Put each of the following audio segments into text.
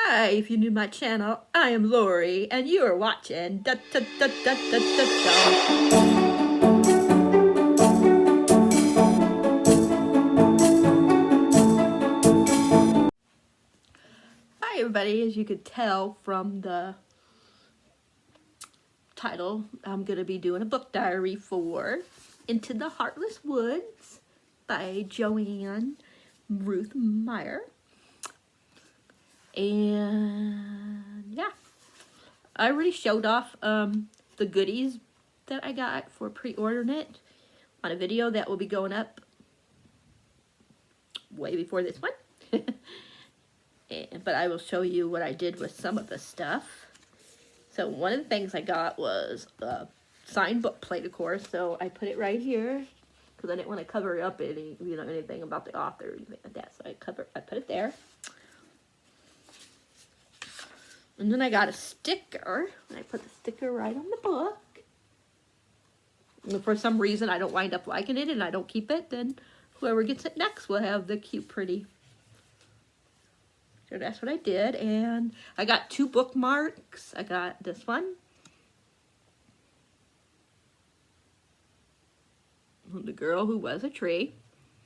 Hi, if you're new to my channel, I am Lori, and you are watching da da da da da da da. Hi, everybody. As you could tell from the title, I'm going to be doing a book diary for Into the Heartless Woods by Joanna Ruth Meyer. And yeah, I already showed off the goodies that I got for pre-ordering it on a video that will be going up way before this one. But I will show you what I did with some of the stuff. So one of the things I got was a signed book plate, of course. So I put it right here because I didn't want to cover up anything about the author or anything like that. So I put it there. And then I got a sticker, and I put the sticker right on the book. And for some reason, I don't wind up liking it, and I don't keep it, then whoever gets it next will have the cute, pretty. So that's what I did, and I got 2 bookmarks. I got this one. The Girl Who Was a Tree.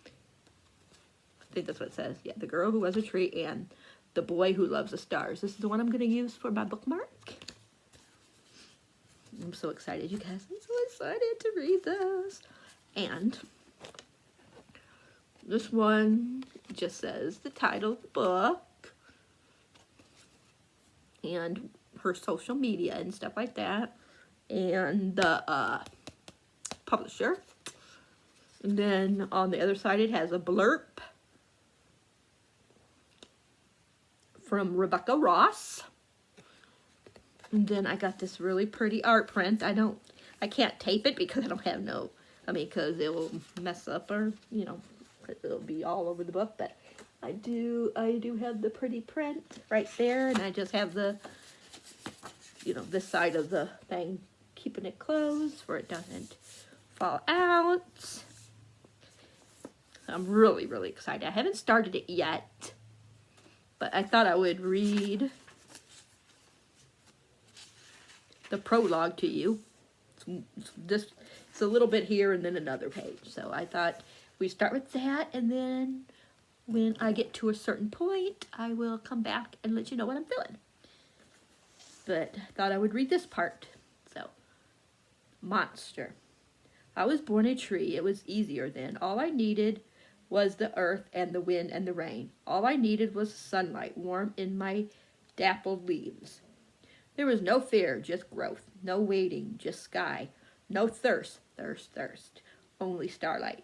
I think that's what it says. Yeah, The Girl Who Was a Tree, and The Boy Who Loves the Stars. This is the one I'm going to use for my bookmark. I'm so excited, you guys. I'm so excited to read this. And this one just says the title of the book and her social media and stuff like that, and the publisher. And then on the other side it has a blurb from Rebecca Ross. And then I got this really pretty art print. I can't tape it because I don't have because it will mess up, or it'll be all over the book. But I do have the pretty print right there, and I just have the this side of the thing keeping it closed where it doesn't fall out. I'm really, really excited. I haven't started it yet, but I thought I would read the prologue to you. It's a little bit here and then another page. So I thought we start with that, and then when I get to a certain point, I will come back and let you know what I'm feeling. But I thought I would read this part. So, monster. I was born a tree. It was easier then. All I needed was the earth and the wind and the rain. All I needed was sunlight warm in my dappled leaves. There was no fear, just growth. No waiting, just sky. No thirst, only starlight.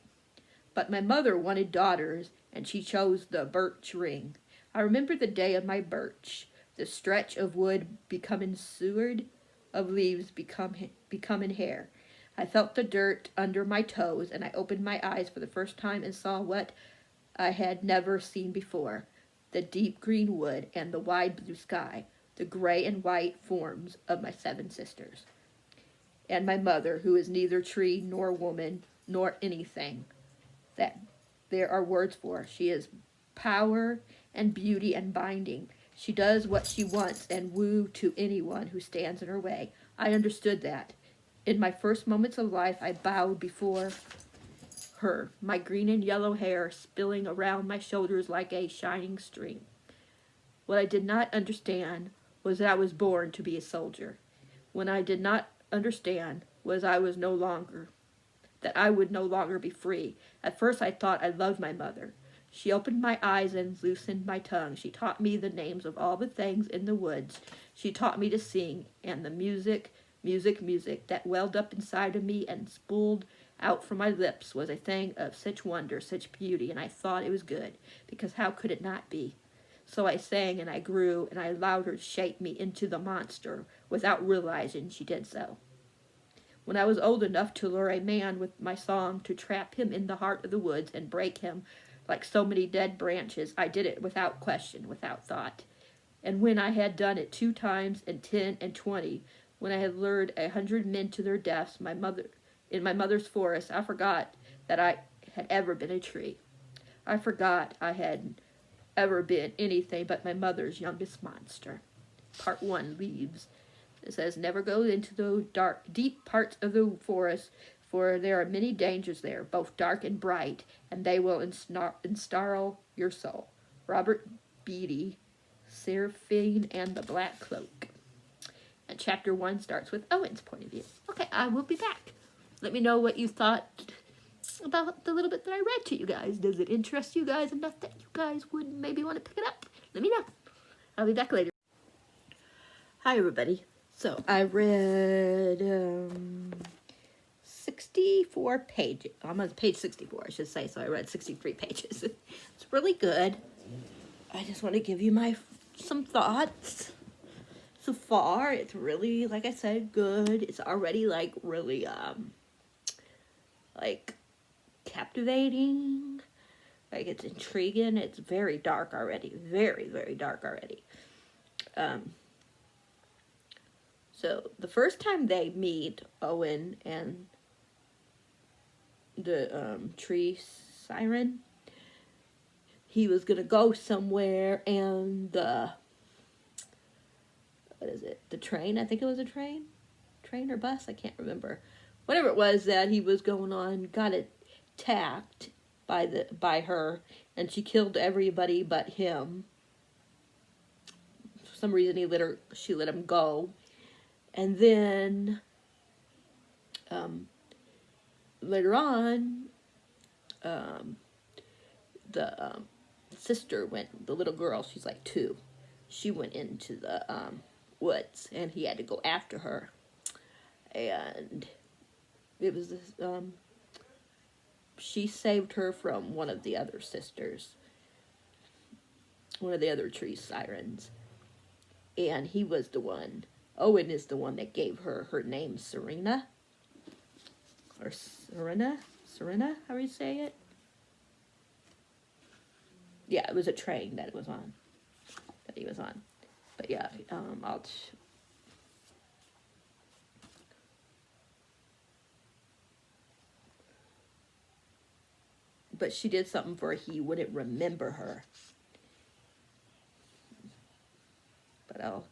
But my mother wanted daughters, and she chose the birch ring. I remember the day of my birch, the stretch of wood becoming sword, of leaves becoming hair. I felt the dirt under my toes, and I opened my eyes for the first time and saw what I had never seen before, the deep green wood and the wide blue sky, the gray and white forms of my 7 sisters, and my mother, who is neither tree nor woman nor anything that there are words for. She is power and beauty and binding. She does what she wants and woo to anyone who stands in her way. I understood that. In my first moments of life, I bowed before her, my green and yellow hair spilling around my shoulders like a shining string. What I did not understand was that I was born to be a soldier. When I did not understand was that I would no longer be free. At first I thought I loved my mother. She opened my eyes and loosened my tongue. She taught me the names of all the things in the woods. She taught me to sing, and the music that welled up inside of me and spooled out from my lips was a thing of such wonder, such beauty, and I thought it was good, because how could it not be? So I sang and I grew, and I allowed her to shape me into the monster without realizing she did so. When I was old enough to lure a man with my song, to trap him in the heart of the woods and break him like so many dead branches, I did it without question, without thought. And when I had done it 2 times, and 10 and 20, when I had lured 100 men to their deaths, in my mother's forest, I forgot that I had ever been a tree. I forgot I had ever been anything but my mother's youngest monster. Part 1, Leaves. It says, never go into those dark, deep parts of the forest, for there are many dangers there, both dark and bright, and they will ensnarl your soul. Robert Beatty, Seraphine and the Black Cloak. And chapter 1 starts with Owen's point of view. Okay, I will be back. Let me know what you thought about the little bit that I read to you guys. Does it interest you guys enough that you guys would maybe want to pick it up? Let me know. I'll be back later. Hi, everybody. So I read 64 pages. I'm on page 64, I should say. So I read 63 pages. It's really good. I just want to give you some thoughts. So far, it's really, like I said, good. It's already like really like captivating. Like it's intriguing. It's very dark already. Very, very dark already. So the first time they meet, Owen and the tree siren, he was gonna go somewhere, and what is it? The train? I think it was a train or bus. I can't remember. Whatever it was that he was going on, got attacked by her, and she killed everybody but him. For some reason, she let him go. And then later on, the sister went. The little girl, she's like 2. She went into the woods, and he had to go after her. And it was this. She saved her from one of the other sisters, one of the other tree sirens, and he was the one. Owen is the one that gave her name, Serena, or Serena, how do you say it? Yeah, it was a train that he was on. But yeah, but she did something for he wouldn't remember her. But I'll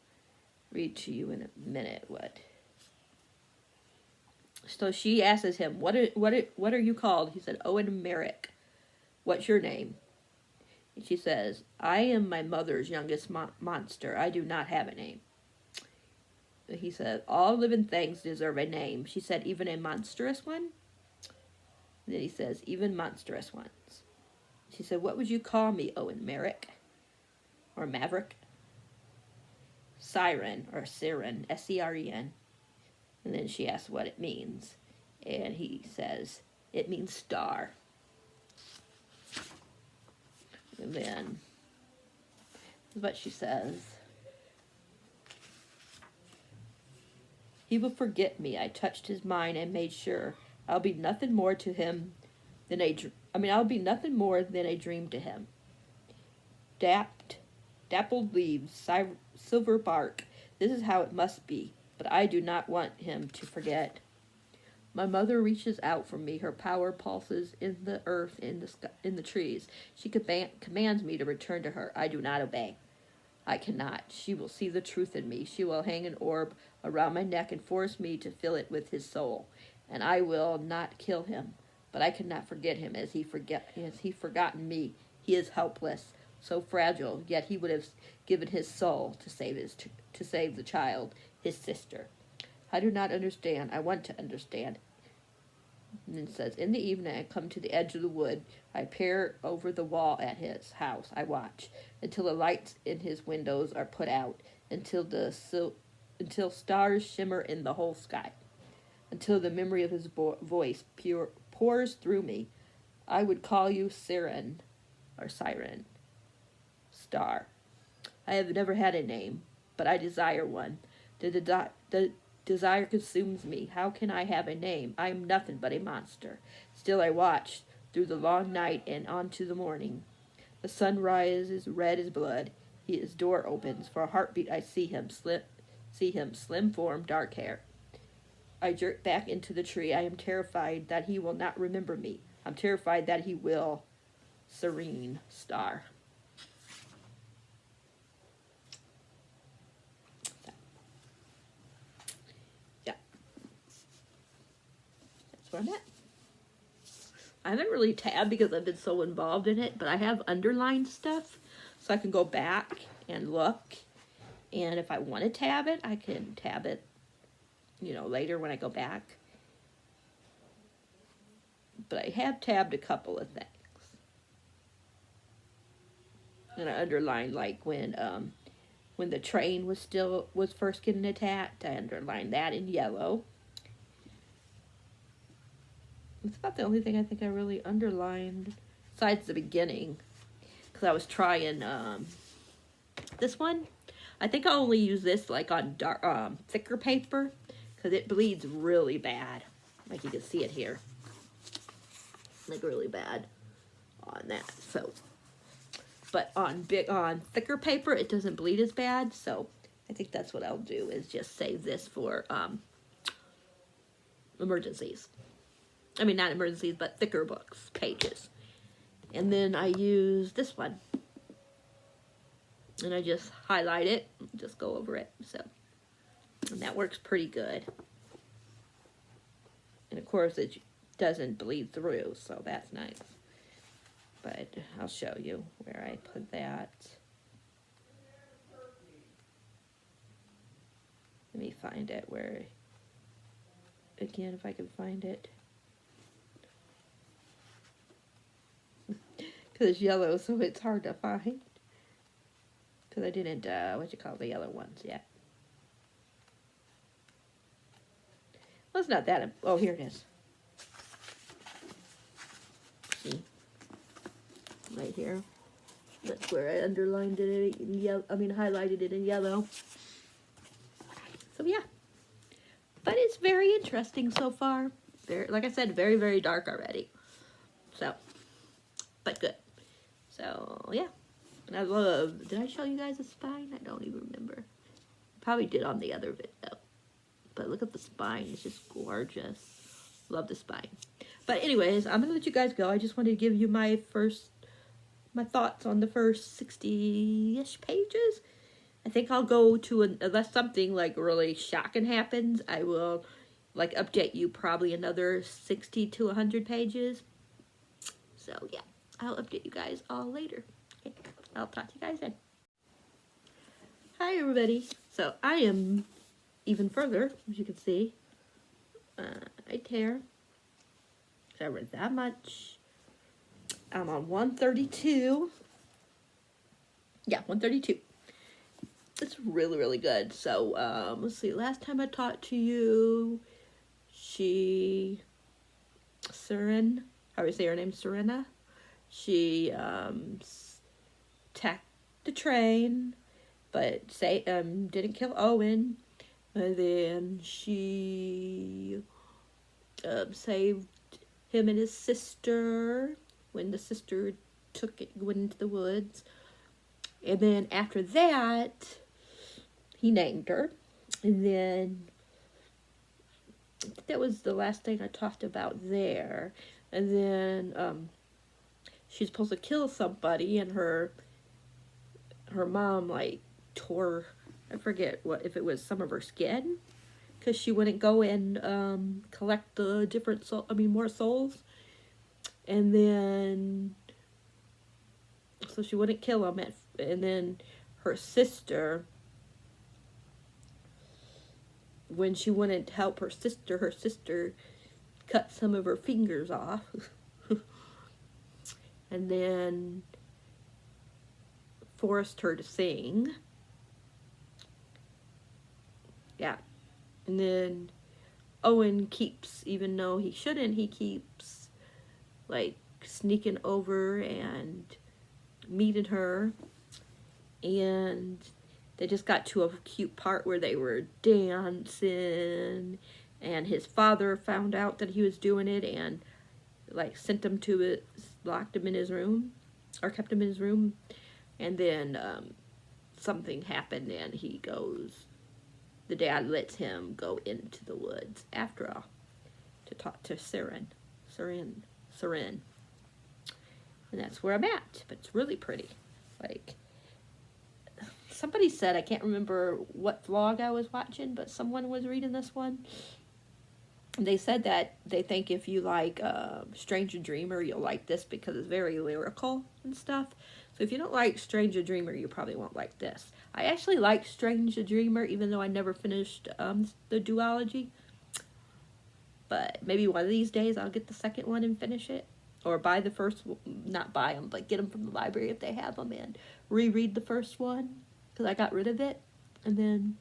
read to you in a minute what. So she asks him, what are you called? He said, Owen Merrick. What's your name? And she says, I am my mother's youngest monster. I do not have a name. He said, all living things deserve a name. She said, even a monstrous one? And then he says, even monstrous ones. She said, what would you call me, Owen Merrick? Or Maverick? Siren, or Siren, S-E-R-E-N. And then she asks what it means. And he says, it means star. And then, this is what she says. He will forget me. I touched his mind and made sure. I'll be nothing more to him than I'll be nothing more than a dream to him. Dappled leaves, silver bark. This is how it must be, but I do not want him to forget. My mother reaches out for me. Her power pulses in the earth, in the trees. She commands me to return to her. I do not obey. I cannot. She will see the truth in me. She will hang an orb around my neck and force me to fill it with his soul. And I will not kill him, but I cannot forget him as he forgotten me. He is helpless, so fragile, yet he would have given his soul to save the child, his sister. I do not understand. I want to understand. And it says, in the evening, I come to the edge of the wood. I peer over the wall at his house. I watch until the lights in his windows are put out, until stars shimmer in the whole sky, until the memory of his voice pours through me. I would call you Siren, star. I have never had a name, but I desire one. The desire consumes me. How can I have a name? I am nothing but a monster. Still I watch through the long night and on to the morning. The sun rises red as blood. His door opens. For a heartbeat I see him, slim form, dark hair. I jerk back into the tree. I am terrified that he will not remember me. I'm terrified that he will. Serene, star. where I'm at. I haven't really tabbed because I've been so involved in it, but I have underlined stuff so I can go back and look. And if I want to tab it, I can tab it, you know, later when I go back. But I have tabbed a couple of things. And I underlined like when the train was first getting attacked. I underlined that in yellow. It's about the only thing I think I really underlined besides the beginning, because I was trying this one. I think I'll only use this like on dark, thicker paper, because it bleeds really bad. Like you can see it here, like really bad on that. So, but on thicker paper, it doesn't bleed as bad. So I think that's what I'll do, is just save this for emergencies. I mean, not emergencies, but thicker books, pages. And then I use this one. And I just highlight it, just go over it. So, and that works pretty good. And of course, it doesn't bleed through, so that's nice. But I'll show you where I put that. Let me find it where, again, if I can find it. Because it's yellow, so it's hard to find. Because I didn't, the yellow ones yet. Well, it's not that, oh, here it is. See? Right here. That's where I underlined it in yellow, highlighted it in yellow. So, yeah. But it's very interesting so far. Very, like I said, very, very dark already. So, but good. So, yeah. And I love, did I show you guys the spine? I don't even remember. Probably did on the other video. But look at the spine. It's just gorgeous. Love the spine. But anyways, I'm going to let you guys go. I just wanted to give you my thoughts on the first 60-ish pages. I think I'll go to, unless something like really shocking happens, I will like update you probably another 60 to 100 pages. So, yeah. I'll update you guys all later. Okay, I'll talk to you guys then. Hi, everybody. So, I am even further, as you can see, right here. So I read that much. I'm on 132. Yeah, 132. It's really, really good. So, let's see. Last time I talked to you, Surin, how do we say her name? Serena? She attacked the train, but didn't kill Owen. And then she saved him and his sister when the sister went into the woods. And then after that, he named her. And then that was the last thing I talked about there. And then she's supposed to kill somebody, and her mom like tore, I forget if it was some of her skin, because she wouldn't go and collect the different more souls, and then so she wouldn't kill him, and then her sister, when she wouldn't help her sister cut some of her fingers off. And then forced her to sing. Yeah. And then Owen keeps, even though he shouldn't, he keeps like sneaking over and meeting her. And they just got to a cute part where they were dancing, and his father found out that he was doing it and like sent him to it, locked him in his room, or kept him in his room. And then something happened, and the dad lets him go into the woods after all to talk to Surin. And that's where I'm at. But it's really pretty. Like, somebody said, I can't remember what vlog I was watching, but someone was reading this one. They said that they think if you like Stranger Dreamer, you'll like this because it's very lyrical and stuff. So if you don't like Stranger Dreamer, you probably won't like this. I actually like Stranger Dreamer, even though I never finished the duology. But maybe one of these days I'll get the second one and finish it. Or buy the first, not buy them, but get them from the library if they have them, and reread the first one, because I got rid of it. And then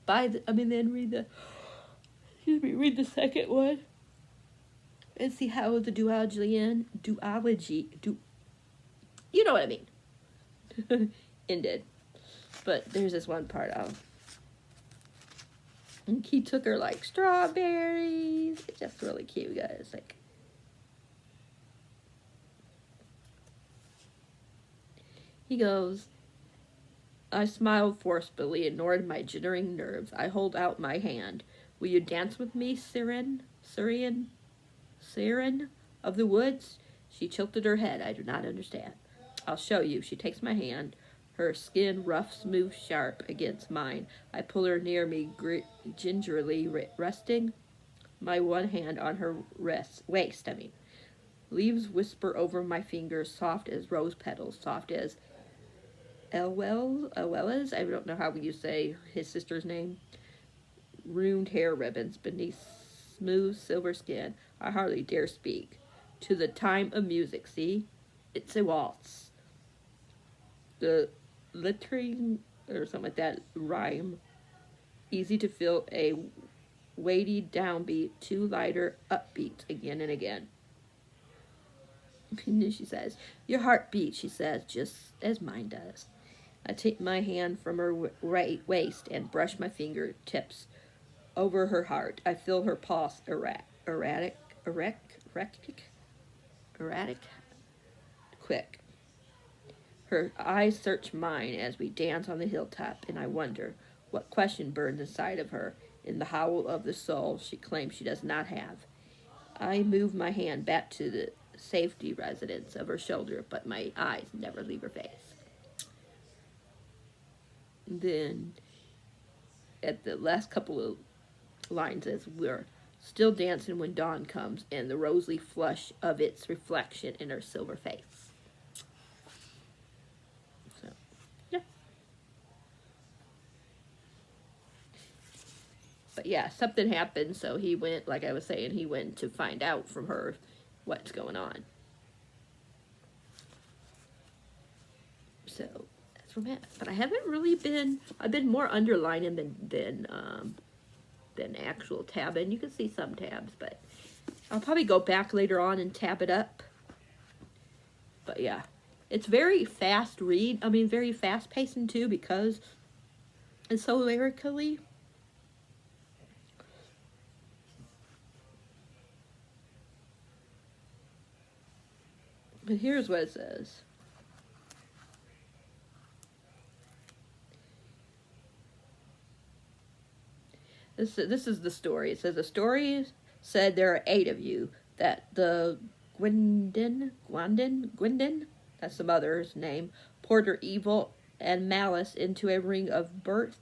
read the second one. And see how the duology you know what I mean, ended. But there's this one part and he took her like strawberries. It's just really cute, guys. Like, he goes, I smiled forcefully, ignored my jittering nerves. I hold out my hand. Will you dance with me, Siren of the woods? She tilted her head. I do not understand. I'll show you. She takes my hand, her skin rough, smooth, sharp against mine. I pull her near me, gingerly resting my one hand on her waist. Leaves whisper over my fingers, soft as rose petals, soft as Elwell's, I don't know how you say his sister's name. Ruined hair ribbons beneath smooth silver skin. I hardly dare speak. To the time of music, see? It's a waltz. The littering, or something like that, rhyme. Easy to feel a weighty downbeat, two lighter upbeats again and again. And then she says, your heart beats, she says, just as mine does. I take my hand from her waist and brush my fingertips over her heart. I feel her pulse erratic, quick. Her eyes search mine as we dance on the hilltop, and I wonder what question burns inside of her in the howl of the soul she claims she does not have. I move my hand back to the safety residence of her shoulder, but my eyes never leave her face. Then, at the last couple of lines, as we're still dancing when dawn comes, and the rosy flush of its reflection in her silver face. So, yeah. But yeah, something happened, so he went, like I was saying, he went to find out from her what's going on. So, that's where I'm at. But I haven't really been, I've been more underlining than actual tabbing. You can see some tabs, but I'll probably go back later on and tab it up. But yeah, it's very fast read. I mean, very fast pacing too, because it's so lyrically. But here's what it says. This is the story. It says, the story said there are 8 of you, that the Gwendin, that's the mother's name, poured her evil and malice into a ring of birth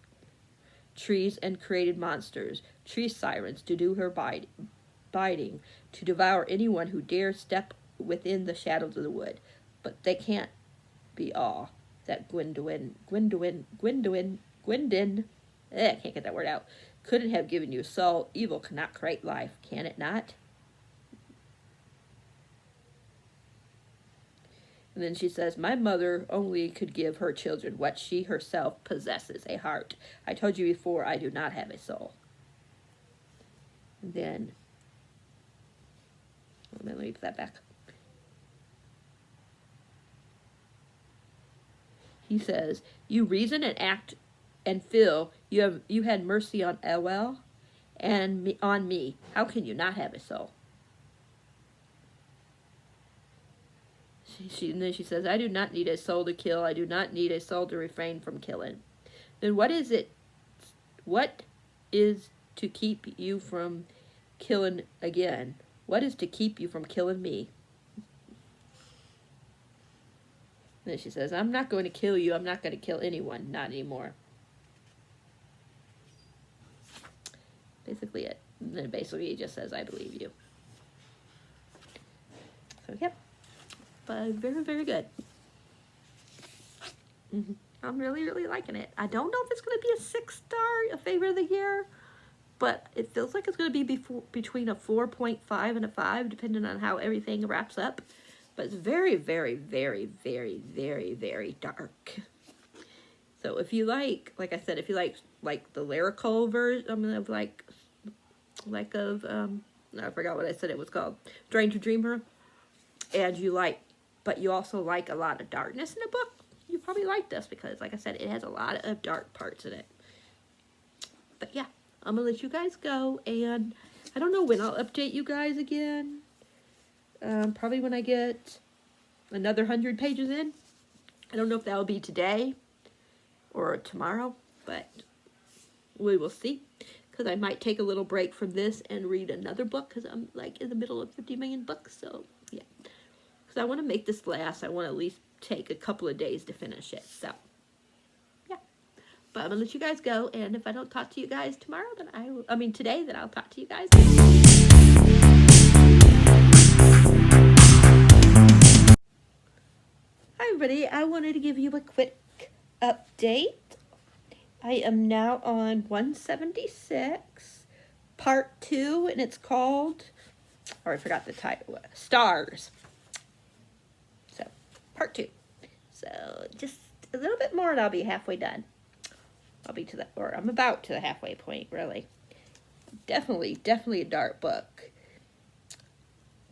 trees and created monsters, tree sirens, to do her biting, to devour anyone who dares step within the shadows of the wood. But they can't be all that Gwendin, I can't get that word out, couldn't have given you a soul. Evil cannot create life, can it not? And then she says, my mother only could give her children what she herself possesses, a heart. I told you before, I do not have a soul. And then, let me put that back. He says, you reason and act and feel you had mercy on Elwell and on me. How can you not have a soul? And then she says, I do not need a soul to kill. I do not need a soul to refrain from killing. Then what is it? What is to keep you from killing again? What is to keep you from killing me? Then she says, I'm not going to kill you. I'm not going to kill anyone. Not anymore. Basically it. And then basically he just says, I believe you. So, yep. But very, very good. I'm really, really liking it. I don't know if it's going to be a 6-star, a favorite of the year, but it feels like it's going to be between a 4.5 and a 5, depending on how everything wraps up. But it's very, very, very, very, very, very dark. So if you like I said, if you like the lyrical version of I forgot what I said it was called, Strange Dreamer, and but you also like a lot of darkness in a book, you probably like this because, like I said, it has a lot of dark parts in it. But yeah, I'm gonna let you guys go, and I don't know when I'll update you guys again. Probably when I get another 100 pages in. I don't know if that will be today or tomorrow, but we will see. Because I might take a little break from this and read another book, because I'm like in the middle of 50 million books. So yeah, because I want to make this last. I want to at least take a couple of days to finish it. So yeah, but I'm gonna let you guys go, and if I don't talk to you guys tomorrow, then today, then I'll talk to you guys. Hi everybody, I wanted to give you a quick update. I am now on 176, part 2, and it's called, I forgot the title, Stars. So, part 2. So, just a little bit more and I'll be halfway done. I'm about to the halfway point, really. Definitely a dark book.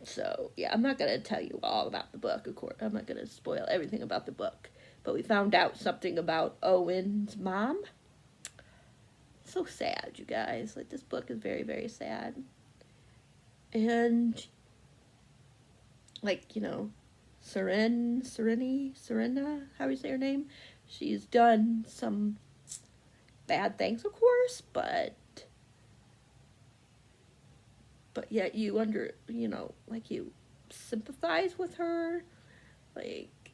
So, yeah, I'm not going to tell you all about the book, of course. I'm not going to spoil everything about the book. But we found out something about Owen's mom. So sad, you guys. Like, this book is very, very sad. And, like, you know, Serena, how do you say her name? She's done some bad things, of course, but yet you you sympathize with her. Like,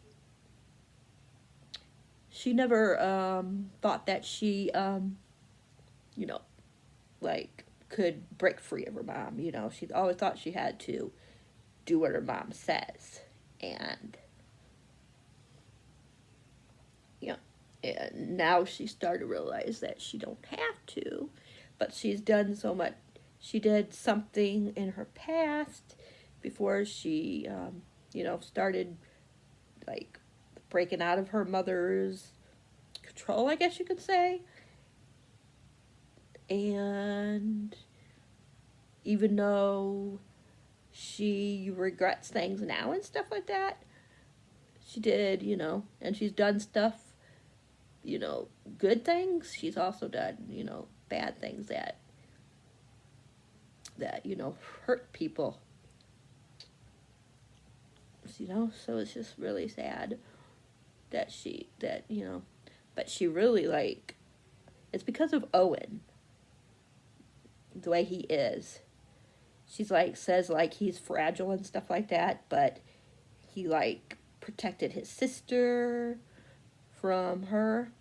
she never thought that she could break free of her mom. She always thought she had to do what her mom says. And and now she started to realize that she don't have to, but she's done so much. She did something in her past before she, started, like, breaking out of her mother's control, I guess you could say. And even though she regrets things now and stuff like that, she did, and she's done stuff, good things. She's also done, bad things that hurt people. So it's just really sad that but she really, it's because of Owen, the way he is. She's says he's fragile and stuff like that, but he protected his sister from her,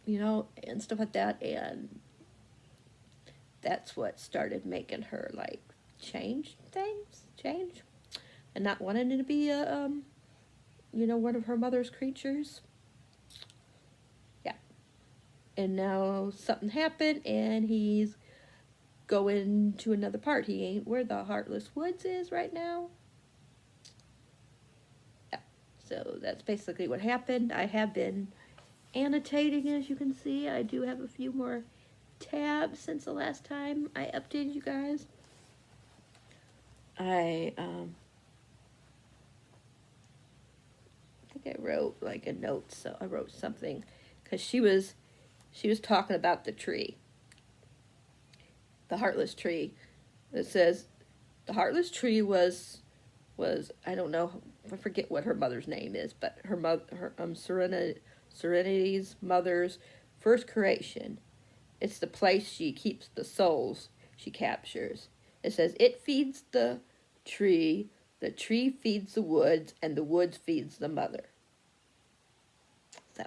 and stuff like that, and that's what started making her change, and not wanting to be a one of her mother's creatures. Yeah. And now something happened, and he's going to another part. He ain't where the Heartless Woods is right now. Yeah. So that's basically what happened. I have been annotating, as you can see. I do have a few more tabs since the last time I updated you guys. I think I wrote a note, so I wrote something, because she was talking about the tree, the Heartless Tree. It says the Heartless Tree was I don't know, I forget what her mother's name is, but her Serenity's mother's first creation. It's the place she keeps the souls she captures. It says it feeds the tree feeds the woods, and the woods feeds the mother. So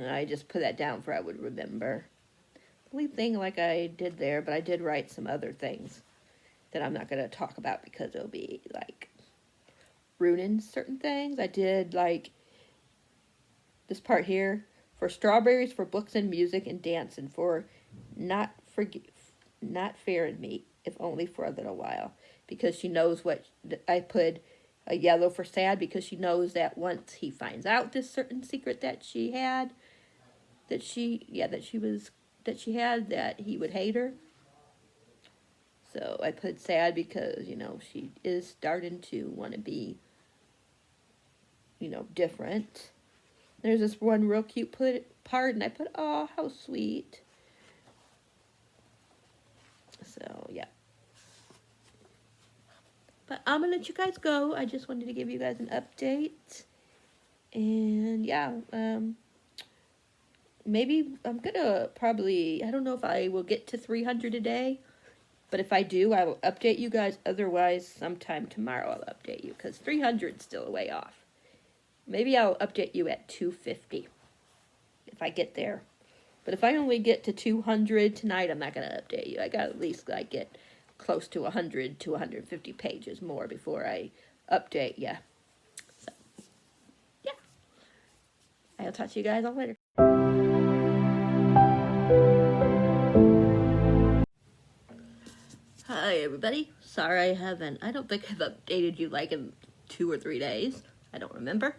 I just put that down for I would remember. only thing like I did there, but I did write some other things that I'm not going to talk about because it'll be like ruining certain things. I did like this part here for strawberries, for books and music and dance, and for not fair in me, if only for a little while, because she knows what I put a yellow for sad, because she knows that once he finds out this certain secret that she had, that she had, that he would hate her. So I put sad because, you know, she is starting to want to be, you know, different. There's this one real cute part, and I put, oh, how sweet. So, yeah. But I'm going to let you guys go. I just wanted to give you guys an update. And, yeah, maybe I'm going to probably, I don't know if I will get to 300 a day. But if I do, I will update you guys. Otherwise, sometime tomorrow I'll update you, because 300 is still a way off. Maybe I'll update you at 250 if I get there. But if I only get to 200 tonight, I'm not going to update you. I got to at least like get close to 100 to 150 pages more before I update you. So, yeah. I'll talk to you guys all later. Hi, everybody. Sorry I don't think I've updated you like in 2 or 3 days. I don't remember.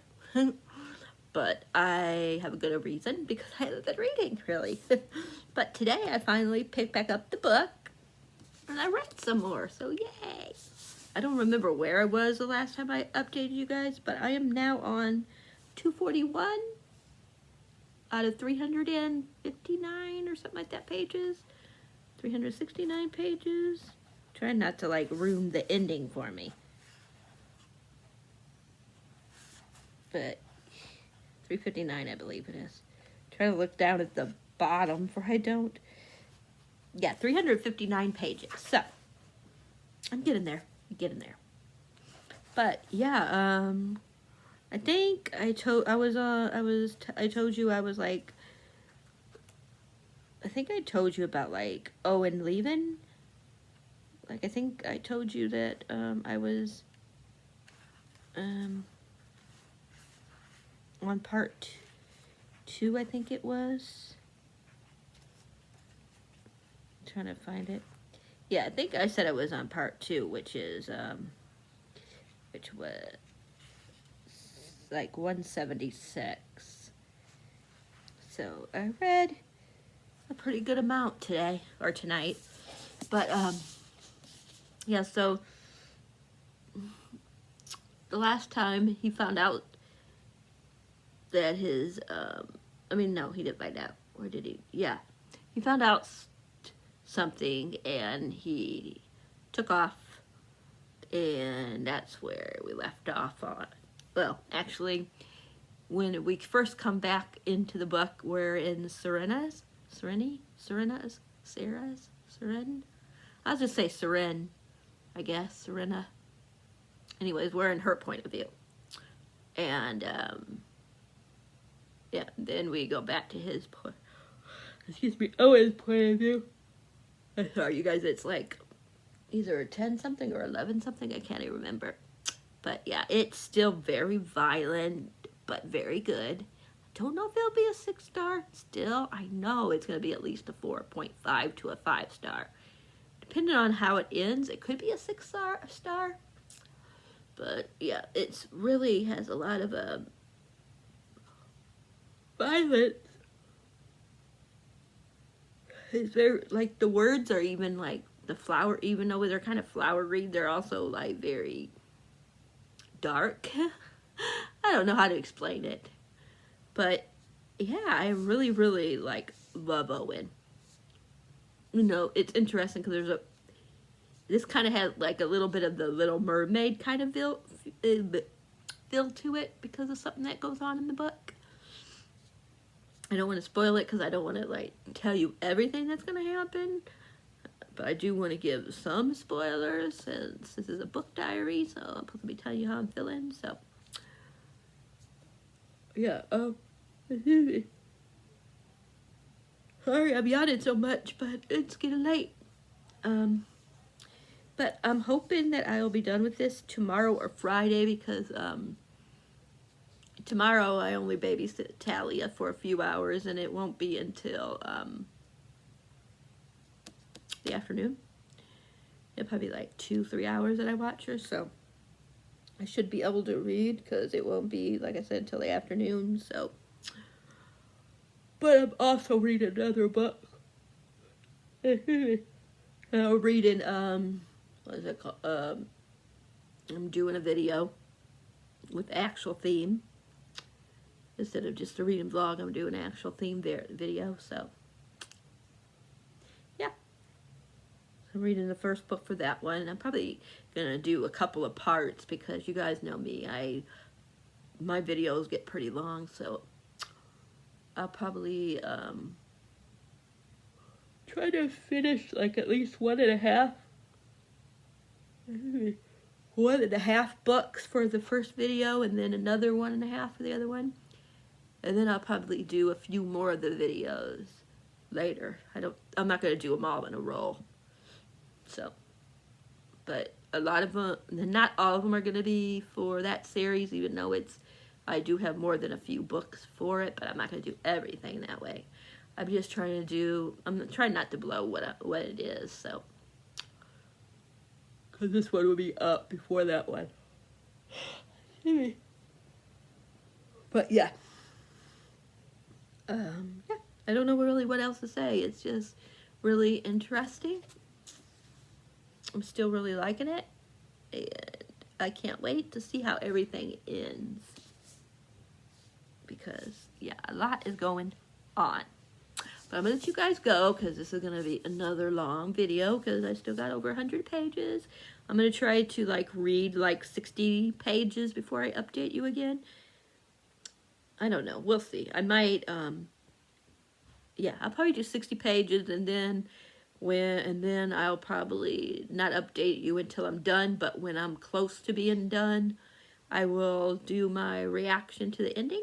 But I have a good reason, because I haven't been reading, really. But today I finally picked back up the book, and I read some more, so yay! I don't remember where I was the last time I updated you guys, but I am now on 241 out of 359 or something like that pages. 369 pages. Trying not to like ruin the ending for me. But 359, I believe it is. Try to look down at the bottom, for I don't. Yeah, 359 pages. So I'm getting there. But yeah, I think I told you I was like, I think I told you about like Owen leaving. Like I think I told you that I was on part 2, I think it was. I'm trying to find it. Yeah, I think I said I was on part 2, which was like 176. So I read a pretty good amount today or tonight. But yeah, so the last time he found out that his no, he didn't find out. Or did he? Yeah. He found out something and he took off, and that's where we left off on. Well, actually, when we first come back into the book, we're in Serena's. I'll just say Seren, I guess, Serena. Anyways, we're in her point of view. And, yeah, then we go back to his Owen's point of view. I'm sorry, you guys, it's like either 10 something or 11 something, I can't even remember. But yeah, it's still very violent, but very good. Don't know if it'll be a 6-star. Still, I know it's going to be at least a 4.5 to a 5-star. Depending on how it ends, it could be a 6-star. But yeah, it's really has a lot of violence. It's very, like, the words are even like the flower, even though they're kind of flowery, they're also like very dark. I don't know how to explain it. But yeah, I really, really like love Owen. You know, it's interesting because this kind of has like a little bit of the Little Mermaid kind of feel to it because of something that goes on in the book. I don't want to spoil it because I don't want to like tell you everything that's going to happen. But I do want to give some spoilers since this is a book diary, so I'm supposed to be telling you how I'm feeling. So yeah, Sorry I'm yawning so much, but it's getting late. But I'm hoping that I'll be done with this tomorrow or Friday because tomorrow I only babysit Talia for a few hours and it won't be until the afternoon. It'll probably be like 2-3 hours that I watch her, so I should be able to read because it won't be, like I said, until the afternoon, so. But I'm also reading another book. I'm reading, what is it called? I'm doing a video with actual theme. Instead of just a reading vlog, I'm doing an actual theme video, so. Yeah. I'm reading the first book for that one. I'm probably gonna do a couple of parts because you guys know me. My videos get pretty long, so I'll probably try to finish like at least 1.5 books for the first video, and then another 1.5 for the other one, and then I'll probably do a few more of the videos later. I'm not gonna do them all in a row. So, but a lot of them, not all of them are gonna be for that series, even though I do have more than a few books for it, but I'm not gonna do everything that way. I'm just trying not to blow what it is, so. Because this one will be up before that one. But yeah. Yeah, I don't know really what else to say. It's just really interesting. I'm still really liking it. And I can't wait to see how everything ends. Because, yeah, a lot is going on. But I'm going to let you guys go because this is going to be another long video because I still got over 100 pages. I'm going to try to, like, read, like, 60 pages before I update you again. I don't know. We'll see. I might, yeah, I'll probably do 60 pages and then I'll probably not update you until I'm done, but when I'm close to being done, I will do my reaction to the ending,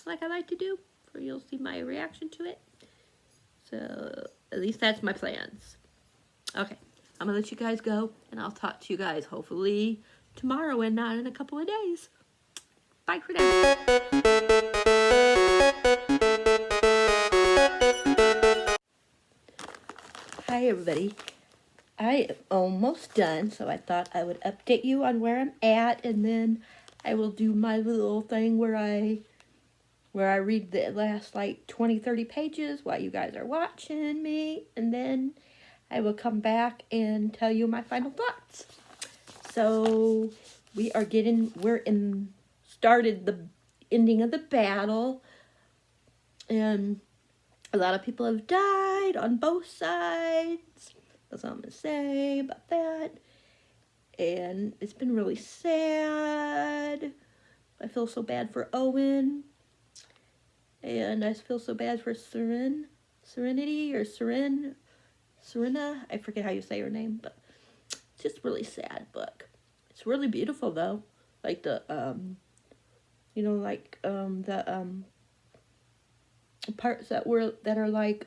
like I like to do, or you'll see my reaction to it. So, at least that's my plans. Okay, I'm gonna let you guys go, and I'll talk to you guys hopefully tomorrow and not in a couple of days. Bye for now. Hi everybody. I am almost done, so I thought I would update you on where I'm at, and then I will do my little thing where I read the last like 20-30 pages while you guys are watching me, and then I will come back and tell you my final thoughts. So started the ending of the battle, and a lot of people have died on both sides. That's all I'm going to say about that. And it's been really sad. I feel so bad for Owen. And I feel so bad for Serena. I forget how you say her name, but it's just really sad book. It's really beautiful though. Like the, parts that are like,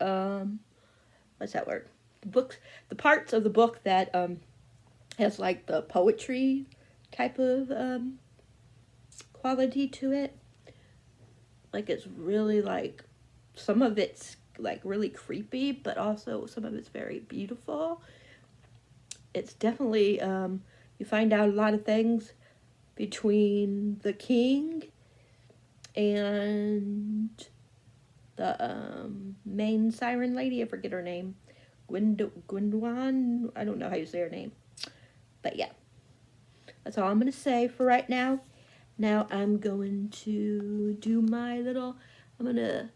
what's that word? The parts of the book that has like the poetry type of quality to it. Like it's really like, some of it's like really creepy, but also some of it's very beautiful. It's definitely, you find out a lot of things between the king and the main siren lady. I forget her name. Gwendolyn, I don't know how you say her name. But yeah, that's all I'm going to say for right now. Now I'm going to do I'm going to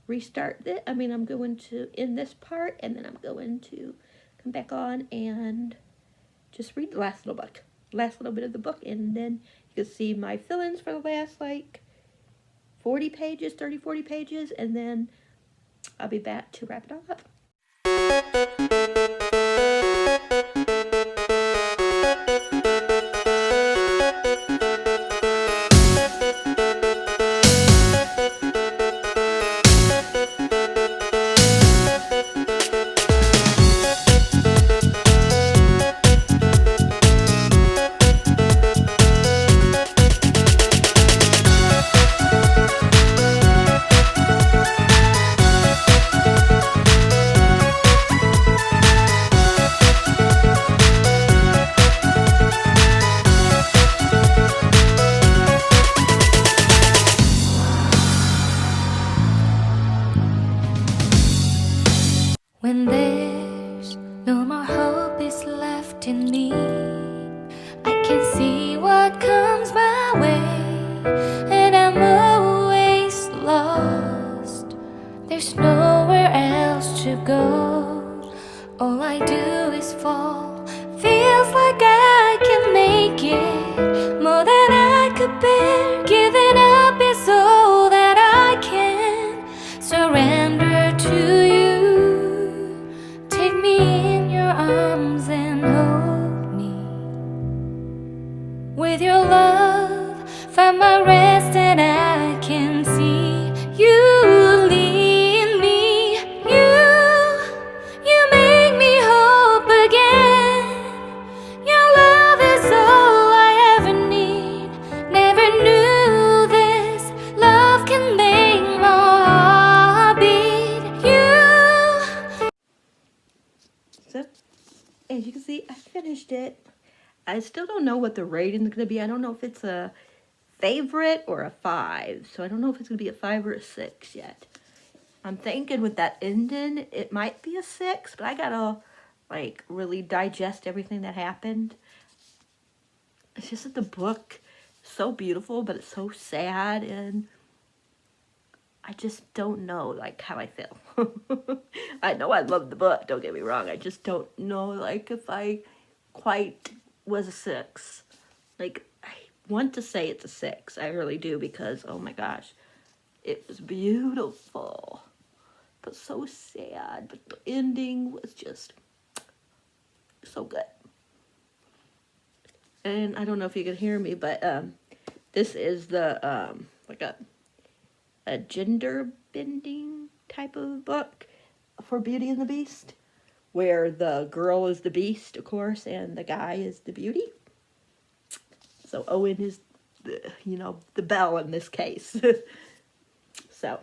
restart it. I'm going to end this part, and then I'm going to come back on and just read the last little bit of the book, and then you can see my fill-ins for the last like 40 pages, 40 pages, and then I'll be back to wrap it all up. There's nowhere else to go. All I do is fall. Feels like I can make it more than I could bear. Giving up is all that I can surrender to you. Take me in your arms and hold me. With your love, find my rest and I can see you lead me. You make me hope again. Your love is all I ever need. Never knew this love can make my heart beat. You. So, as you can see, I finished it. I still don't know what the rating's going to be. I don't know if it's a favorite or a 5. So I don't know if it's going to be a 5 or a 6 yet. I'm thinking with that ending, it might be a 6, but I got to, like, really digest everything that happened. It's just that the book is so beautiful, but it's so sad, and I just don't know, like, how I feel. I know I love the book, don't get me wrong. I just don't know, like, if I quite was a 6. Like, I want to say it's a 6. I really do, because, oh my gosh, it was beautiful, but so sad. But the ending was just so good. And I don't know if you can hear me, but this is the like a gender bending type of book for Beauty and the Beast, where the girl is the beast, of course, and the guy is the beauty. So Owen is the, you know, the belle in this case. So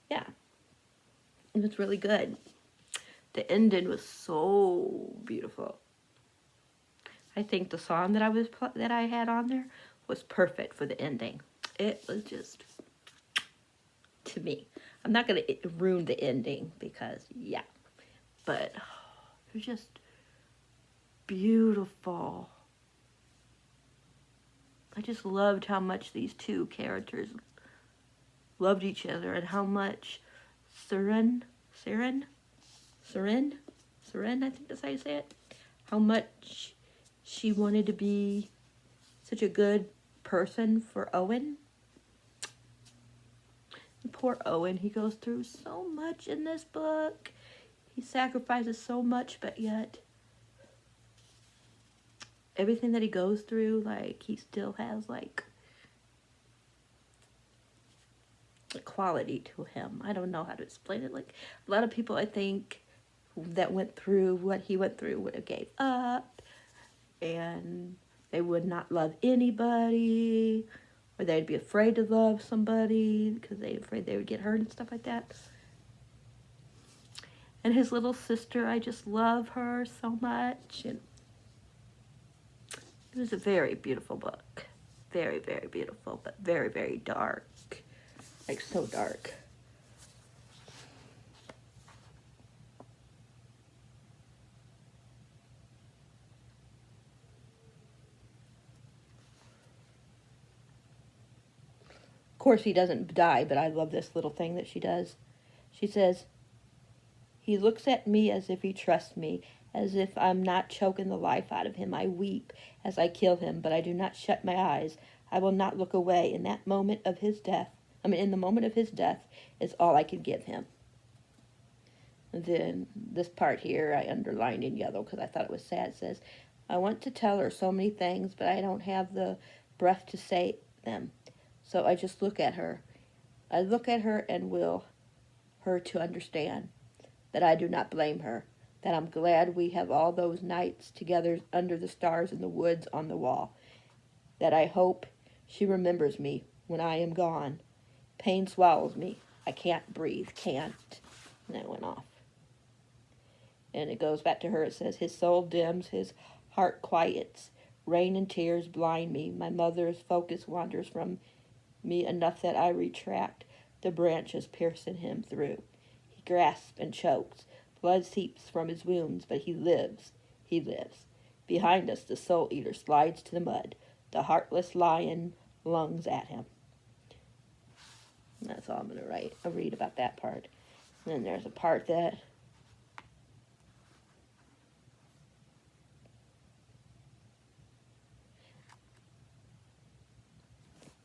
yeah, it was really good. The ending was so beautiful. I think the song that I had on there was perfect for the ending. It was just, to me. I'm not going to ruin the ending because, yeah. But it was just beautiful. I just loved how much these two characters loved each other and how much Seren, I think that's how you say it. How much she wanted to be such a good person for Owen. And poor Owen, he goes through so much in this book. He sacrifices so much, but yet everything that he goes through, like, he still has, like, a quality to him. I don't know how to explain it. Like, a lot of people, I think, that went through what he went through would have gave up, and they would not love anybody, or they'd be afraid to love somebody because they're afraid they would get hurt and stuff like that. And his little sister, I just love her so much. And it was a very beautiful book. Very, very beautiful, but very, very dark. Like, so dark. Of course, he doesn't die, but I love this little thing that she does. She says, "He looks at me as if he trusts me, as if I'm not choking the life out of him. I weep as I kill him, but I do not shut my eyes. I will not look away. In the moment of his death is all I can give him." And then this part here I underlined in yellow because I thought it was sad. It says, "I want to tell her so many things, but I don't have the breath to say them. So I just look at her. I look at her and will her to understand that I do not blame her, that I'm glad we have all those nights together under the stars in the woods on the wall, that I hope she remembers me when I am gone. Pain swallows me. I can't breathe, can't." And it went off. And it goes back to her. It says, "His soul dims, his heart quiets. Rain and tears blind me. My mother's focus wanders from me enough that I retract the branches piercing him through. He grasps and chokes. Blood seeps from his wounds, but he lives. He lives. Behind us, the soul eater slides to the mud. The heartless lion lunges at him." And that's all I'm going to read about that part. And then there's a part that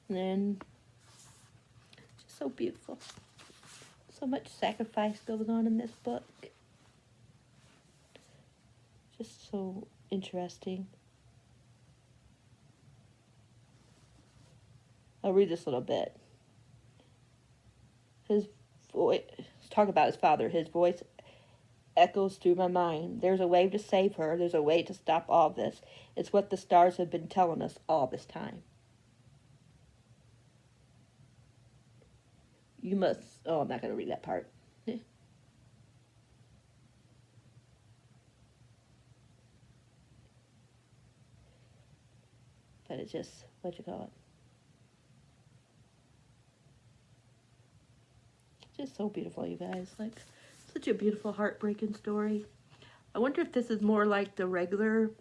and then just so beautiful. So much sacrifice goes on in this book. Just so interesting. I'll read this little bit. His voice, talk about his father. His voice echoes through my mind. There's a way to save her. There's a way to stop all this. It's what the stars have been telling us all this time. You must... Oh, I'm not going to read that part. But it's just... What you call it? Just so beautiful, you guys. Like, such a beautiful, heartbreaking story. I wonder if this is more like the regular,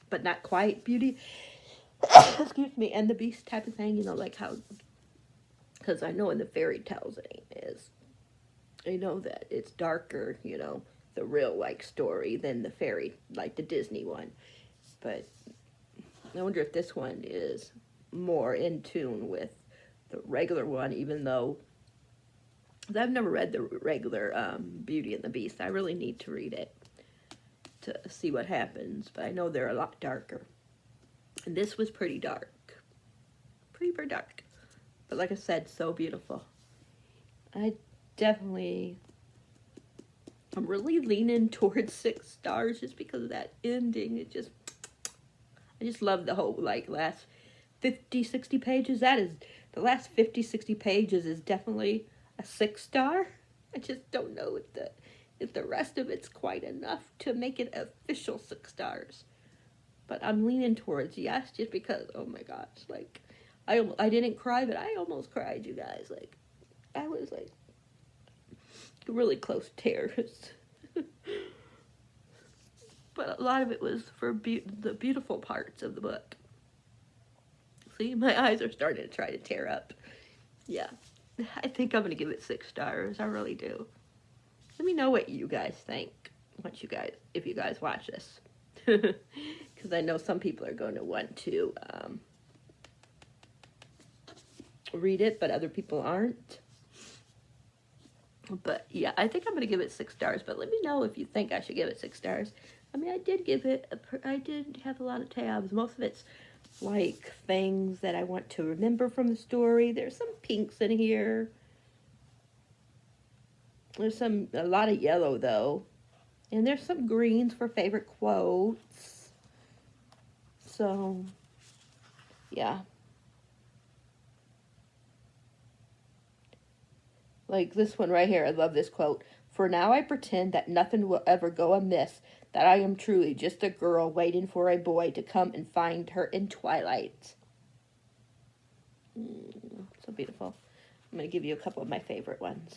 but not quite Beauty... excuse me, and the Beast type of thing. You know, like how... Because I know in the fairy tales it is. I know that it's darker, you know, the real, like, story than the fairy, like the Disney one. But I wonder if this one is more in tune with the regular one, even though I've never read the regular Beauty and the Beast. I really need to read it to see what happens, but I know they're a lot darker. And this was pretty dark. Pretty dark. But like I said, so beautiful. I'm really leaning towards 6 stars just because of that ending. I just love the whole, like, last 50, 60 pages. The last 50, 60 pages is definitely a 6 star. I just don't know if the rest of it's quite enough to make it official 6 stars. But I'm leaning towards yes, just because, oh my gosh, like, I didn't cry, but I almost cried, you guys. Like, I was, like, really close to tears. But a lot of it was for the beautiful parts of the book. See, my eyes are starting to try to tear up. Yeah, I think I'm going to give it 6 stars. I really do. Let me know what you guys think, if you guys watch this. Because I know some people are going to want to read it, but other people aren't. But yeah, I think I'm going to give it 6 stars, but let me know if you think I should give it 6 stars. I mean, I did have a lot of tabs. Most of it's like things that I want to remember from the story. There's some pinks in here. There's a lot of yellow though. And there's some greens for favorite quotes. So, yeah. Like this one right here, I love this quote. For now I pretend that nothing will ever go amiss, that I am truly just a girl waiting for a boy to come and find her in twilight. So beautiful. I'm going to give you a couple of my favorite ones.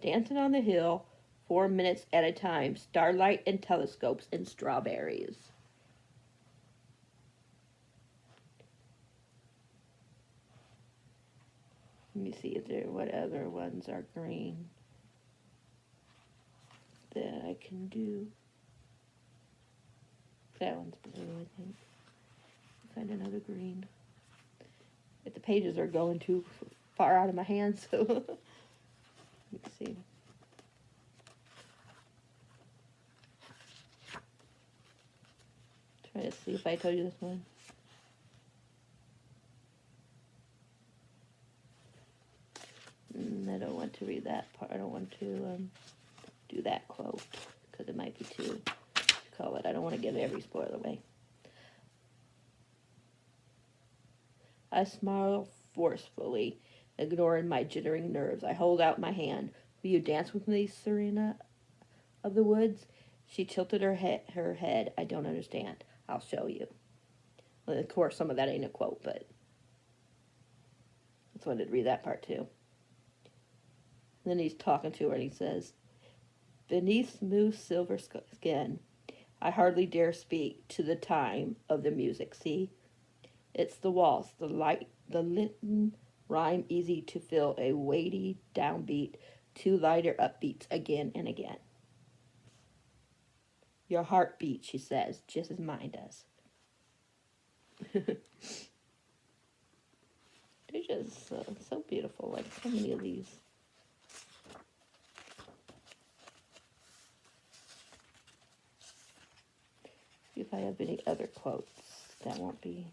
Dancing on the hill, 4 minutes at a time, starlight and telescopes and strawberries. Let me see what other ones are green that I can do. That one's blue, I think. Find another green. But the pages are going too far out of my hands, so let's see. Try to see if I told you this one. I don't want to read that part. I don't want to do that quote because it might be too call it. I don't want to give every spoiler away. I smile forcefully, ignoring my jittering nerves. I hold out my hand. Will you dance with me, Serena of the Woods? She tilted her head. I don't understand. I'll show you. Well, of course, some of that ain't a quote, but I just wanted to read that part too. Then he's talking to her and he says, beneath smooth silver skin, I hardly dare speak to the time of the music, see? It's the waltz, the light The Linton rhyme easy to fill, a weighty downbeat, two lighter upbeats again and again. Your heart beats, she says, just as mine does. They're just so beautiful, like so many of these. See if I have any other quotes that won't be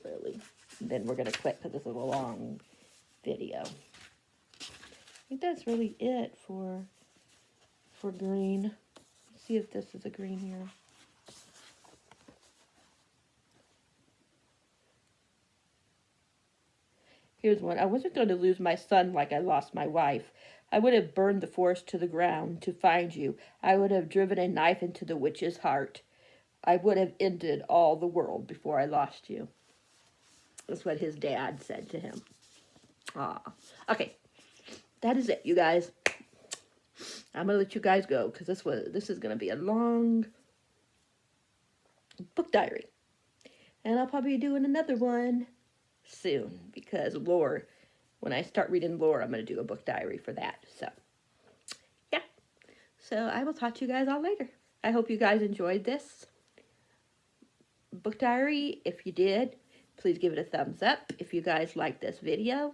really. Then we're going to quit because this is a long video. I think that's really it for green. Let's see if this is a green here. Here's one. I wasn't going to lose my son like I lost my wife. I would have burned the forest to the ground to find you. I would have driven a knife into the witch's heart. I would have ended all the world before I lost you. That's what his dad said to him. Ah. Okay. That is it, you guys. I'm going to let you guys go because this is going to be a long book diary. And I'll probably be doing another one soon because lore, when I start reading lore, I'm going to do a book diary for that. So, yeah. So I will talk to you guys all later. I hope you guys enjoyed this book diary. If you did, please give it a thumbs up. If you guys like this video,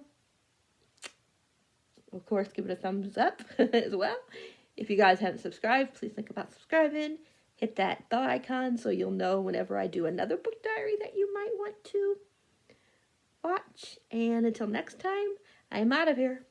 of course, give it a thumbs up as well. If you guys haven't subscribed, please think about subscribing. Hit that bell icon so you'll know whenever I do another book diary that you might want to watch. And until next time, I'm out of here.